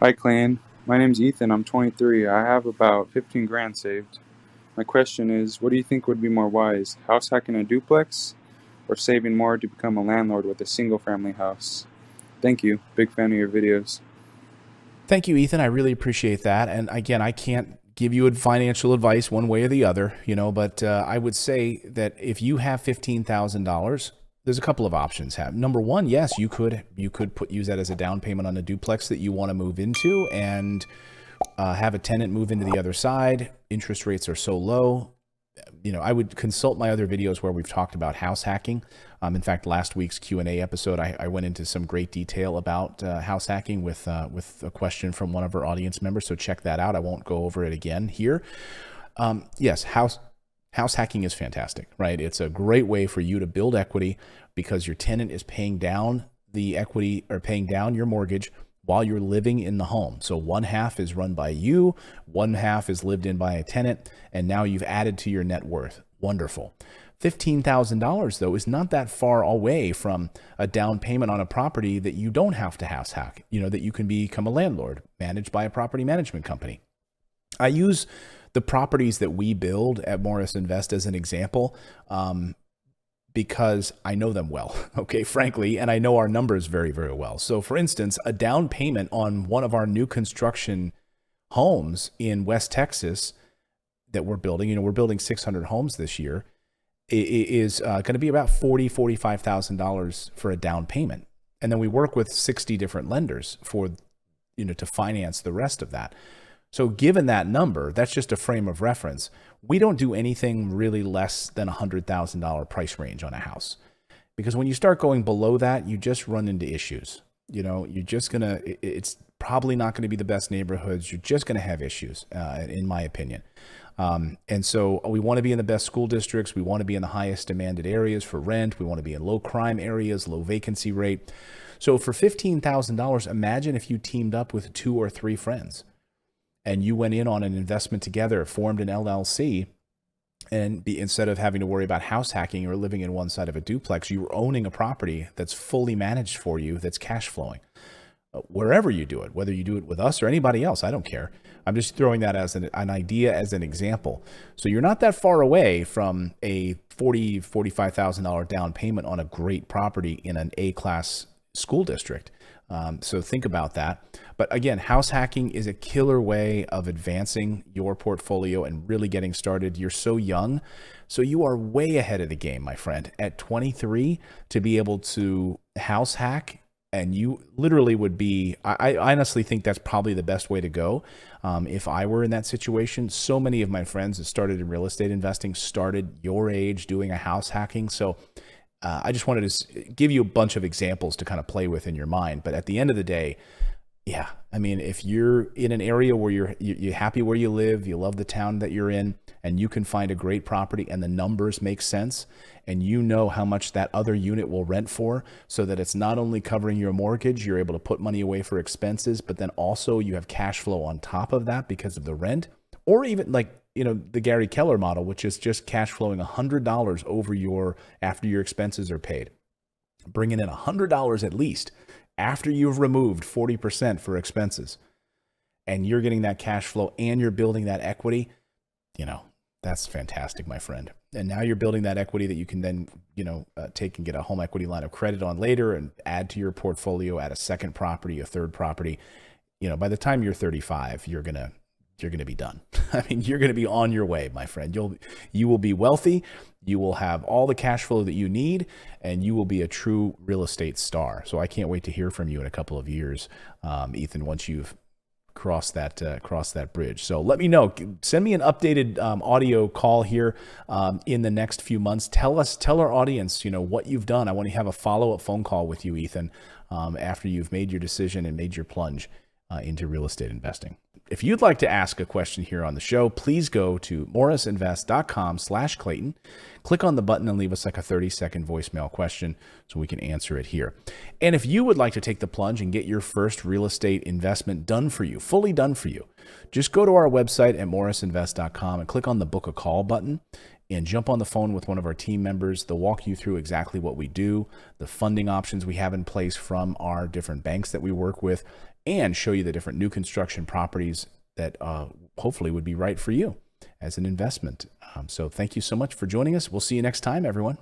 Hi, Clan. My name's Ethan. I'm 23. I have about 15 grand saved. My question is, what do you think would be more wise, house hacking a duplex or saving more to become a landlord with a single family house? Thank you. Big fan of your videos. Thank you, Ethan. I really appreciate that. And again, I can't give you financial advice one way or the other, but I would say that if you have $15,000, there's a couple of options. Have number one, yes, you could use that as a down payment on a duplex that you want to move into, and have a tenant move into the other side. Interest rates are so low. I would consult my other videos where we've talked about house hacking. In fact, last week's Q&A episode, I went into some great detail about house hacking with a question from one of our audience members. So check that out. I won't go over it again here. Yes, house hacking is fantastic, right? It's a great way for you to build equity because your tenant is paying down the equity or paying down your mortgage while you're living in the home. So one half is run by you, one half is lived in by a tenant, and now you've added to your net worth. Wonderful. $15,000 though is not that far away from a down payment on a property that you don't have to house hack, that you can become a landlord managed by a property management company. I use the properties that we build at Morris Invest as an example, because I know them well, okay, frankly, and I know our numbers very, very well. So for instance, a down payment on one of our new construction homes in West Texas that we're building, we're building 600 homes this year, is going to be about $40,000, $45,000 for a down payment. And then we work with 60 different lenders for, to finance the rest of that. So given that number, that's just a frame of reference. We don't do anything really less than $100,000 price range on a house. Because when you start going below that, you just run into issues. It's probably not going to be the best neighborhoods. You're just going to have issues, in my opinion. And so we want to be in the best school districts. We want to be in the highest demanded areas for rent. We want to be in low crime areas, low vacancy rate. So for $15,000, imagine if you teamed up with 2 or 3 friends and you went in on an investment together, formed an LLC, and instead of having to worry about house hacking or living in one side of a duplex, you were owning a property that's fully managed for you, that's cash flowing. Wherever you do it, whether you do it with us or anybody else, I don't care. I'm just throwing that as an idea, as an example. So you're not that far away from a $40,000, $45,000 down payment on a great property in an A-class school district. So think about that. But again, house hacking is a killer way of advancing your portfolio and really getting started. You're so young, so you are way ahead of the game, my friend. At 23, to be able to house hack, and you literally would be, I honestly think that's probably the best way to go. If I were in that situation, so many of my friends that started in real estate investing started your age doing a house hacking. So I just wanted to give you a bunch of examples to kind of play with in your mind. But at the end of the day, yeah, I mean, if you're in an area where you're happy where you live, you love the town that you're in, and you can find a great property and the numbers make sense, and you know how much that other unit will rent for, so that it's not only covering your mortgage, you're able to put money away for expenses, but then also you have cash flow on top of that because of the rent, or even like, the Gary Keller model, which is just cash flowing $100 over after your expenses are paid, bringing in $100 at least after you've removed 40% for expenses, and you're getting that cash flow and you're building that equity, that's fantastic, my friend. And now you're building that equity that you can then, take and get a home equity line of credit on later and add to your portfolio, add a second property, a third property. By the time you're 35, you're going to be done. I mean, you're going to be on your way, my friend. You will be wealthy. You will have all the cash flow that you need, and you will be a true real estate star. So I can't wait to hear from you in a couple of years, Ethan, once you've crossed that bridge. So let me know. Send me an updated audio call here in the next few months. Tell our audience, what you've done. I want to have a follow-up phone call with you, Ethan, after you've made your decision and made your plunge into real estate investing. If you'd like to ask a question here on the show, please go to morrisinvest.com/Clayton. Click on the button and leave us like a 30-second voicemail question so we can answer it here. And if you would like to take the plunge and get your first real estate investment done for you, fully done for you, just go to our website at morrisinvest.com and click on the book a call button and jump on the phone with one of our team members. They'll walk you through exactly what we do, the funding options we have in place from our different banks that we work with, and show you the different new construction properties that hopefully would be right for you as an investment. So thank you so much for joining us. We'll see you next time, everyone.